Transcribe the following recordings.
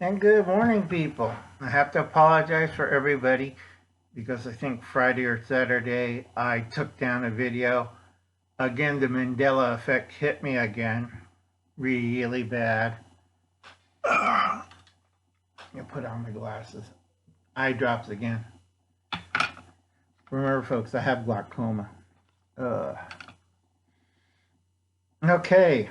And good morning, people. I have to apologize for everybody because I think Friday or Saturday I took down a video. Again, the Mandela Effect hit me again, really bad. I put on my glasses. Eye drops again. Remember, folks, I have glaucoma. Uh, okay.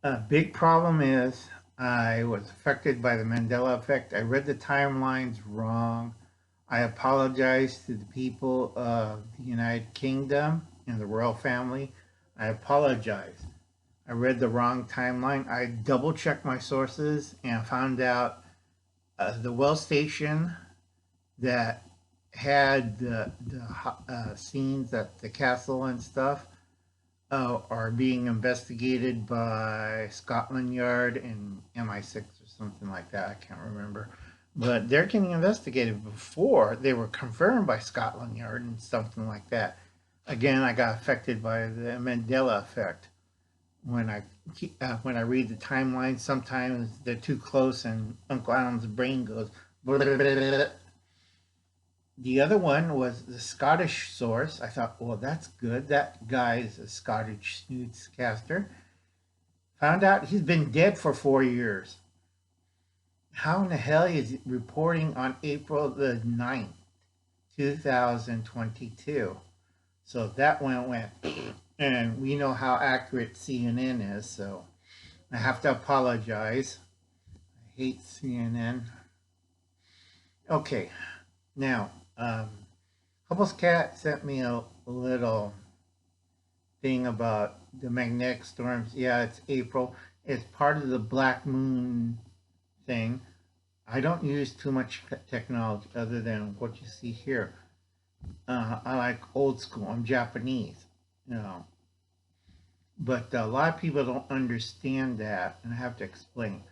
A big problem is I was affected by the Mandela Effect. I read the timelines wrong. I apologize to the people of the United Kingdom and the royal family. I apologize. I read the wrong timeline. I double checked my sources and found out the well station that had the scenes at the castle and stuff are being investigated by Scotland Yard and MI6 or something like that. I can't remember. But they're getting investigated before they were confirmed by Scotland Yard and something like that. Again, I got affected by the Mandela effect. When I read the timeline, sometimes they're too close, and Uncle Alan's brain goes. Blah, blah, blah, blah. The other one was the Scottish source. I thought, well, that's good. That guy's a Scottish newscaster. Found out he's been dead for 4 years. How in the hell is he reporting on April the 9th, 2022? So that one went, and we know how accurate CNN is, so I have to apologize. I hate CNN. Okay, now, Hubble's cat sent me a little thing about the magnetic storms. Yeah, it's April. It's part of the Black Moon thing. I don't use too much technology other than what you see here. I like old school. I'm Japanese, you know. But a lot of people don't understand that, and I have to explain.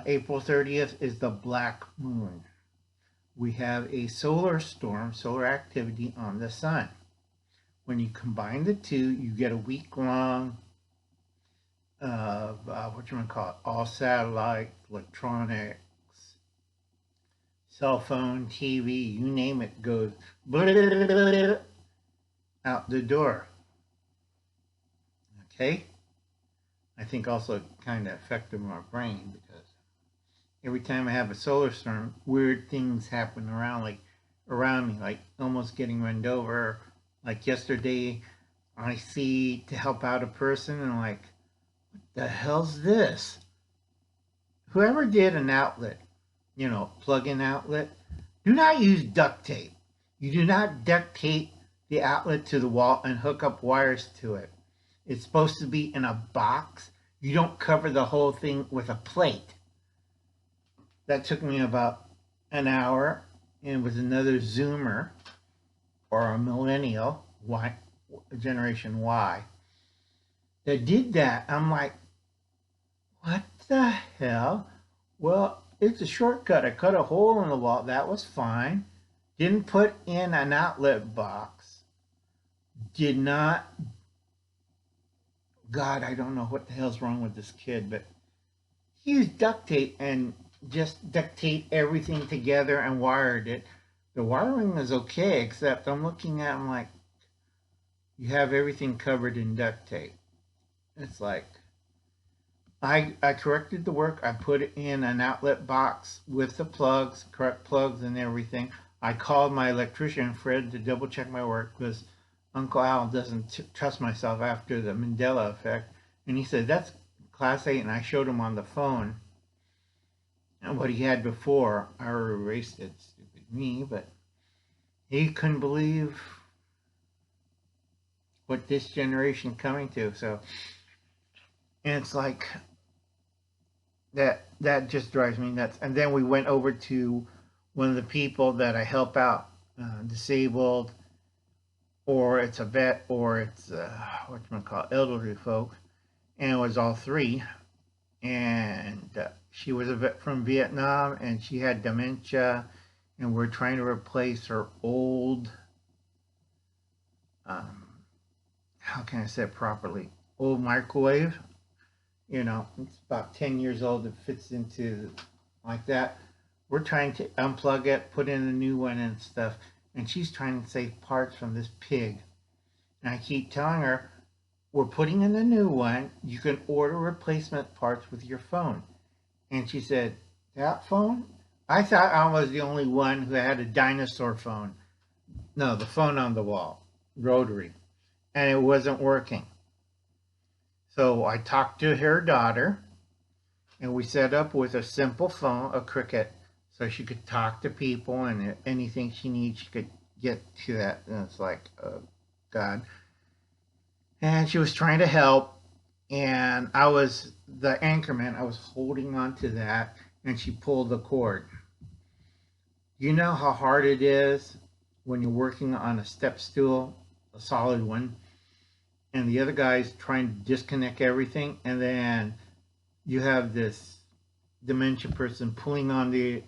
April 30th is the Black Moon. We have a solar storm, solar activity on the sun. When you combine the two, you get a week long of what you want to call it, all satellite, electronics, cell phone, TV, you name it, goes out the door. Okay? I think also it kind of affected my brain because every time I have a solar storm, weird things happen around me, like almost getting run over. Like yesterday, I see to help out a person, and I'm like, what the hell's this? Whoever did an outlet, plug-in outlet, do not use duct tape. You do not duct tape the outlet to the wall and hook up wires to it. It's supposed to be in a box. You don't cover the whole thing with a plate. That took me about an hour, and it was another Zoomer or a millennial, Generation Y, that did that. I'm like, what the hell? Well, it's a shortcut. I cut a hole in the wall. That was fine. Didn't put in an outlet box. Did not. God, I don't know what the hell's wrong with this kid, but he used duct tape and just duct tape everything together and wired it. The wiring is okay, except I'm looking at him like, you have everything covered in duct tape. It's like, I corrected the work. I put it in an outlet box with the plugs, correct plugs and everything. I called my electrician, Fred, to double check my work because Uncle Al doesn't trust myself after the Mandela effect. And he said, that's class 8. And I showed him on the phone and what he had before. I erased it, stupid me, but he couldn't believe what this generation coming to. So, and it's like, that just drives me nuts. And then we went over to one of the people that I help out, disabled, or it's a vet, or it's what you call it, elderly folk, and it was all three. And she was a vet from Vietnam, and she had dementia, and we're trying to replace her old, how can I say it properly, old microwave. You know, it's about 10 years old. It fits into like that. We're trying to unplug it, put in a new one and stuff. And she's trying to save parts from this pig. And I keep telling her, we're putting in a new one. You can order replacement parts with your phone. And she said, that phone? I thought I was the only one who had a dinosaur phone. No, the phone on the wall, rotary. And it wasn't working. So I talked to her daughter, and we set up with a simple phone, a cricket, so she could talk to people, and anything she needs, she could get to that. And it's like, oh, God. And she was trying to help, and I was the anchorman. I was holding on to that, and she pulled the cord. You know how hard it is when you're working on a step stool, a solid one, and the other guy's trying to disconnect everything, and then you have this dementia person pulling on the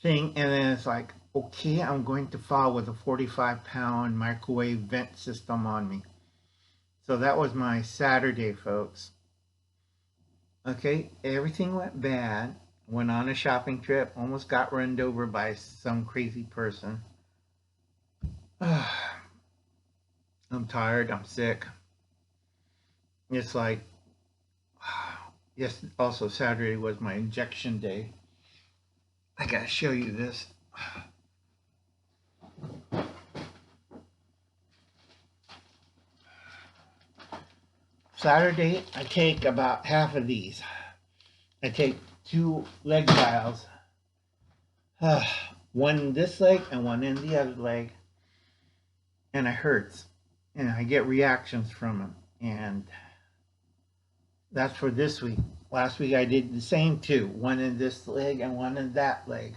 thing, and then it's like, okay, I'm going to fall with a 45-pound microwave vent system on me. So that was my Saturday, folks. Okay, everything went bad. Went on a shopping trip, almost got run over by some crazy person. I'm tired, I'm sick. It's like, yes, also Saturday was my injection day. I gotta show you this. Saturday, I take about half of these. I take 2 leg vials, one in this leg and one in the other leg, and it hurts, and I get reactions from them, and that's for this week. Last week I did the same 2, one in this leg and one in that leg.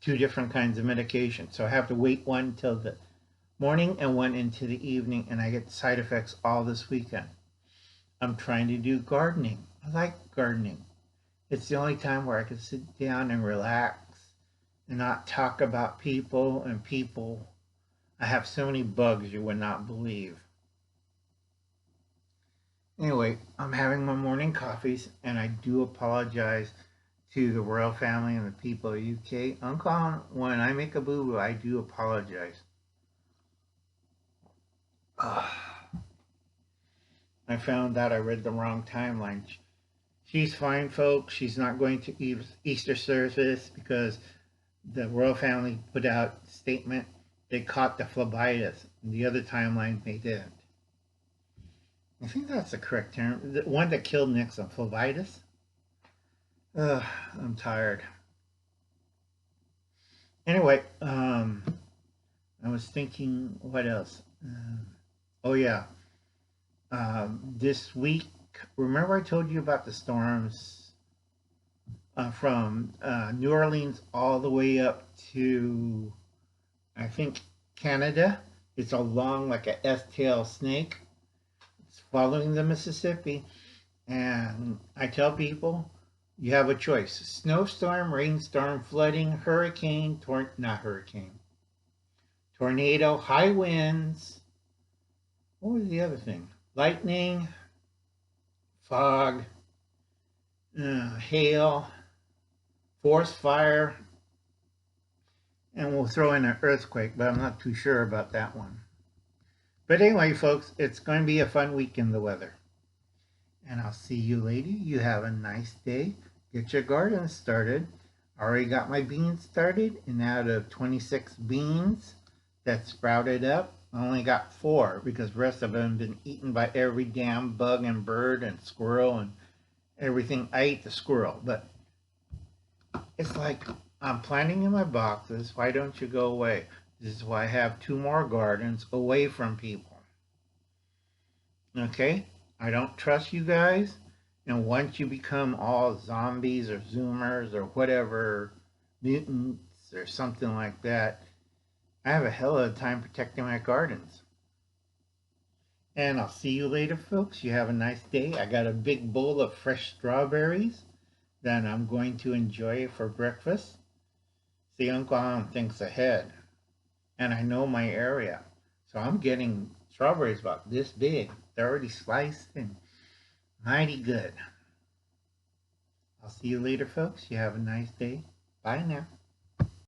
2 different kinds of medication, so I have to wait one until the morning and one into the evening, and I get side effects all this weekend. I'm trying to do gardening. I like gardening. It's the only time where I can sit down and relax and not talk about people and people. I have so many bugs you would not believe. Anyway, I'm having my morning coffees, and I do apologize to the royal family and the people of UK. Uncle, when I make a boo-boo, I do apologize. I found out I read the wrong timeline. She's fine, folks. She's not going to Easter service because the royal family put out a statement. They caught the phlebitis. And the other timeline, they didn't. I think that's the correct term. The one that killed Nixon, phlebitis. I'm tired. Anyway, I was thinking, what else? Oh yeah, this week. Remember I told you about the storms from New Orleans all the way up to, I think, Canada. It's along like a S-tail snake. It's following the Mississippi. And I tell people, you have a choice. Snowstorm, rainstorm, flooding, hurricane, tornado, high winds. What was the other thing? Lightning, fog, hail, forest fire, and we'll throw in an earthquake, but I'm not too sure about that one. But anyway, folks, it's going to be a fun week in the weather. And I'll see you later. You have a nice day. Get your garden started. I already got my beans started, and out of 26 beans that sprouted up, I only got 4 because the rest of them have been eaten by every damn bug and bird and squirrel and everything. I ate the squirrel, but it's like I'm planting in my boxes. Why don't you go away? This is why I have 2 more gardens away from people. Okay? I don't trust you guys. And once you become all zombies or zoomers or whatever, mutants or something like that, I have a hell of a time protecting my gardens. And I'll see you later, folks. You have a nice day. I got a big bowl of fresh strawberries that I'm going to enjoy for breakfast. See, Uncle Tom thinks ahead. And I know my area. So I'm getting strawberries about this big. They're already sliced and Mighty good. I'll see you later, folks. You have a nice day. Bye now.